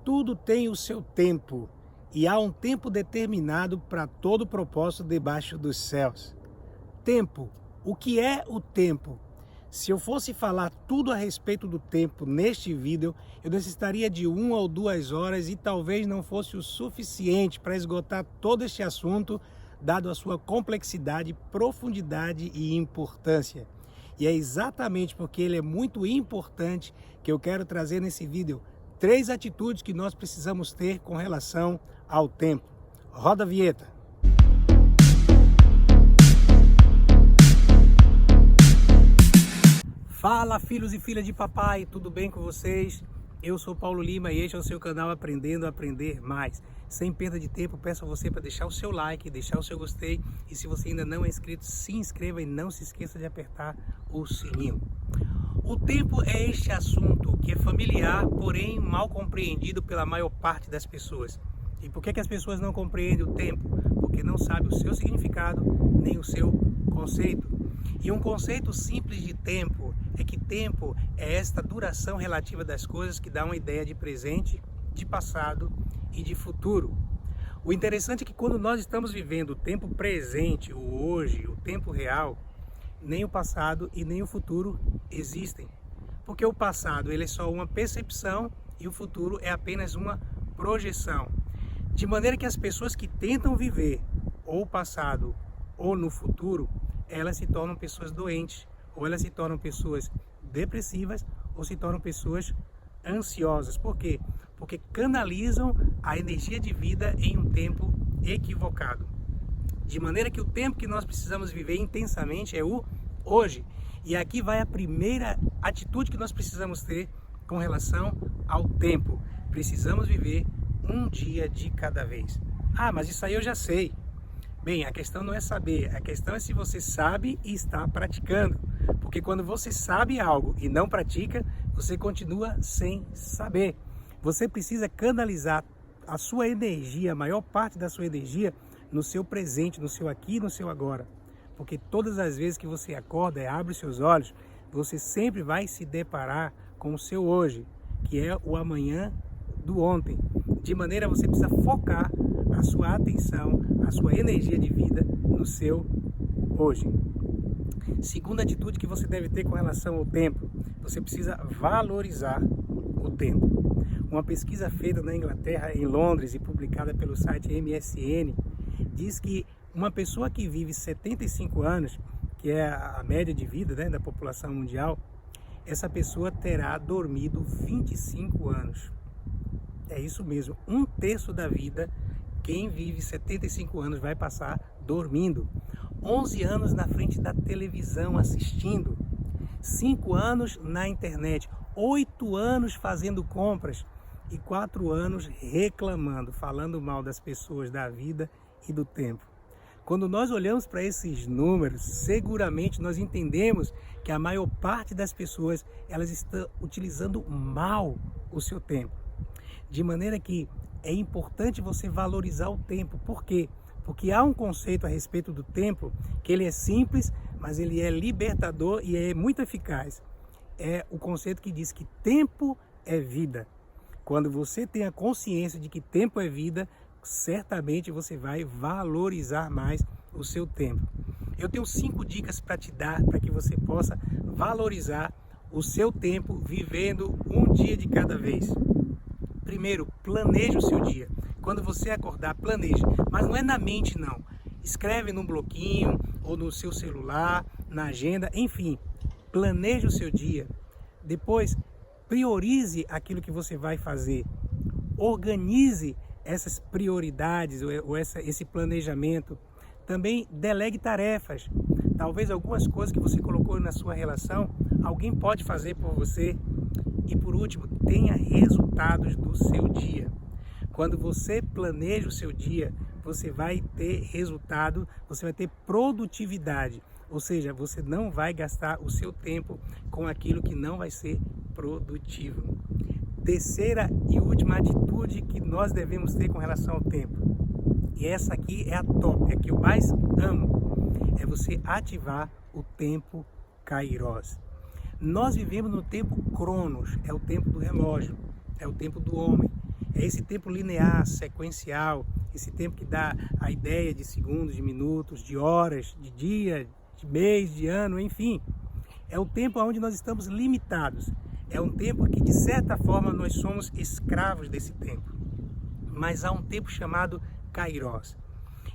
Tudo tem o seu tempo e há um tempo determinado para todo propósito debaixo dos céus. Tempo. O que é o tempo? Se eu fosse falar tudo a respeito do tempo neste vídeo, eu necessitaria de 1 ou 2 horas e talvez não fosse o suficiente para esgotar todo este assunto, dado a sua complexidade, profundidade e importância. E é exatamente porque ele é muito importante que eu quero trazer nesse vídeo 3 atitudes que nós precisamos ter com relação ao tempo. Roda a vinheta. Fala, filhos e filhas de papai, tudo bem com vocês? Eu sou Paulo Lima e este é o seu canal Aprendendo a Aprender Mais. Sem perda de tempo, peço a você para deixar o seu like, deixar o seu gostei e se você ainda não é inscrito, se inscreva e não se esqueça de apertar o sininho. O tempo é este assunto que é familiar, porém mal compreendido pela maior parte das pessoas. E por que as pessoas não compreendem o tempo? Porque não sabem o seu significado nem o seu conceito. E um conceito simples de tempo é que tempo é esta duração relativa das coisas que dá uma ideia de presente, de passado e de futuro. O interessante é que quando nós estamos vivendo o tempo presente, o hoje, o tempo real, nem o passado e nem o futuro existem. Porque o passado ele é só uma percepção e o futuro é apenas uma projeção. De maneira que as pessoas que tentam viver ou o passado ou no futuro, elas se tornam pessoas doentes, ou elas se tornam pessoas depressivas, ou se tornam pessoas ansiosas. Por quê? Porque canalizam a energia de vida em um tempo equivocado. De maneira que o tempo que nós precisamos viver intensamente é o hoje. E aqui vai a primeira atitude que nós precisamos ter com relação ao tempo. Precisamos viver um dia de cada vez. Ah, mas isso aí eu já sei. Bem, a questão não é saber, a questão é se você sabe e está praticando. Porque quando você sabe algo e não pratica, você continua sem saber. Você precisa canalizar a sua energia, a maior parte da sua energia, no seu presente, no seu aqui e no seu agora. Porque todas as vezes que você acorda e abre os seus olhos, você sempre vai se deparar com o seu hoje, que é o amanhã do ontem. De maneira você precisa focar a sua atenção, a sua energia de vida no seu hoje. Segunda atitude que você deve ter com relação ao tempo, você precisa valorizar o tempo. Uma pesquisa feita na Inglaterra, em Londres, e publicada pelo site MSN, diz que uma pessoa que vive 75 anos, que é a média de vida, né, da população mundial, essa pessoa terá dormido 25 anos. É isso mesmo, 1/3 da vida, quem vive 75 anos vai passar dormindo. 11 anos na frente da televisão assistindo. 5 anos na internet. 8 anos fazendo compras. E 4 anos reclamando, falando mal das pessoas, da vida e do tempo. Quando nós olhamos para esses números, seguramente nós entendemos que a maior parte das pessoas elas estão utilizando mal o seu tempo. De maneira que é importante você valorizar o tempo. Por quê? Porque há um conceito a respeito do tempo que ele é simples, mas ele é libertador e é muito eficaz. É o conceito que diz que tempo é vida. Quando você tem a consciência de que tempo é vida, certamente você vai valorizar mais o seu tempo. Eu tenho 5 dicas para te dar para que você possa valorizar o seu tempo vivendo um dia de cada vez. Primeiro, planeje o seu dia. Quando você acordar, planeje. Mas não é na mente, não. Escreve num bloquinho ou no seu celular, na agenda, enfim. Planeje o seu dia. Depois, priorize aquilo que você vai fazer. Organize essas prioridades ou esse planejamento. Também delegue tarefas. Talvez algumas coisas que você colocou na sua relação, alguém pode fazer por você. E por último, tenha resultados do seu dia. Quando você planeja o seu dia, você vai ter resultado, você vai ter produtividade. Ou seja, você não vai gastar o seu tempo com aquilo que não vai ser produtivo. Terceira e última atitude que nós devemos ter com relação ao tempo. E essa aqui é a top, é a que eu mais amo. É você ativar o tempo Kairos. Nós vivemos no tempo Cronos, é o tempo do relógio, é o tempo do homem. É esse tempo linear, sequencial, esse tempo que dá a ideia de segundos, de minutos, de horas, de dia, de mês, de ano, enfim. É o tempo onde nós estamos limitados. É um tempo que, de certa forma, nós somos escravos desse tempo. Mas há um tempo chamado Kairos.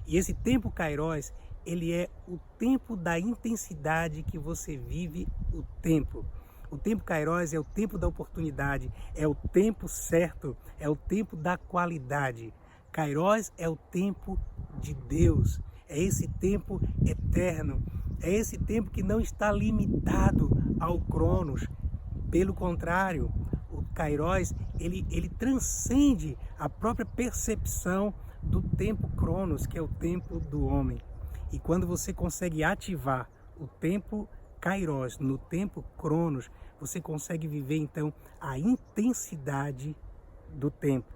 E esse tempo Kairos, ele é o tempo da intensidade que você vive o tempo. O tempo Kairos é o tempo da oportunidade, é o tempo certo, é o tempo da qualidade. Kairos é o tempo de Deus, é esse tempo eterno, é esse tempo que não está limitado ao Cronos. Pelo contrário, o Kairos, ele transcende a própria percepção do tempo Cronos, que é o tempo do homem. E quando você consegue ativar o tempo Kairos no tempo Cronos, você consegue viver então a intensidade do tempo.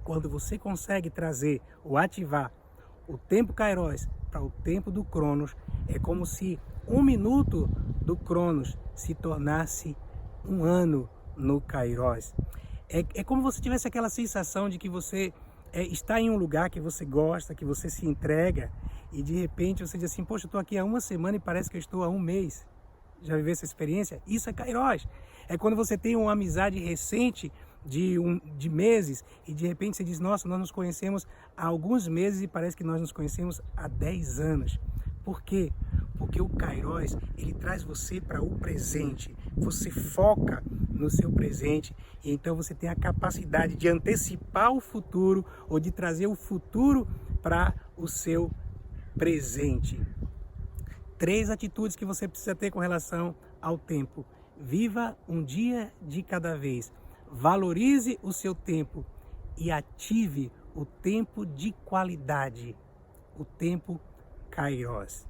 Quando você consegue trazer ou ativar o tempo Kairos para o tempo do Cronos, é como se 1 minuto do Cronos se tornasse 1 ano no Kairos. É como se você tivesse aquela sensação de que você está em um lugar que você gosta, que você se entrega, e de repente você diz assim, poxa, eu estou aqui há 1 semana e parece que eu estou há 1 mês. Já viveu essa experiência? Isso é Kairos. É quando você tem uma amizade recente de meses e de repente você diz, nossa, nós nos conhecemos há alguns meses e parece que nós nos conhecemos há 10 anos. Por quê? Porque o Kairos, ele traz você para o presente. Você foca no seu presente e então você tem a capacidade de antecipar o futuro ou de trazer o futuro para o seu presente. 3 atitudes que você precisa ter com relação ao tempo. Viva um dia de cada vez. Valorize o seu tempo e ative o tempo de qualidade, o tempo Kairos.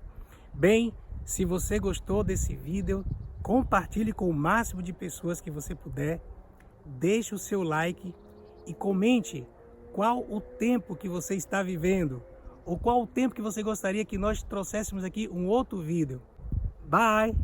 Bem, se você gostou desse vídeo, compartilhe com o máximo de pessoas que você puder, deixe o seu like e comente qual o tempo que você está vivendo ou qual o tempo que você gostaria que nós trouxéssemos aqui um outro vídeo. Bye!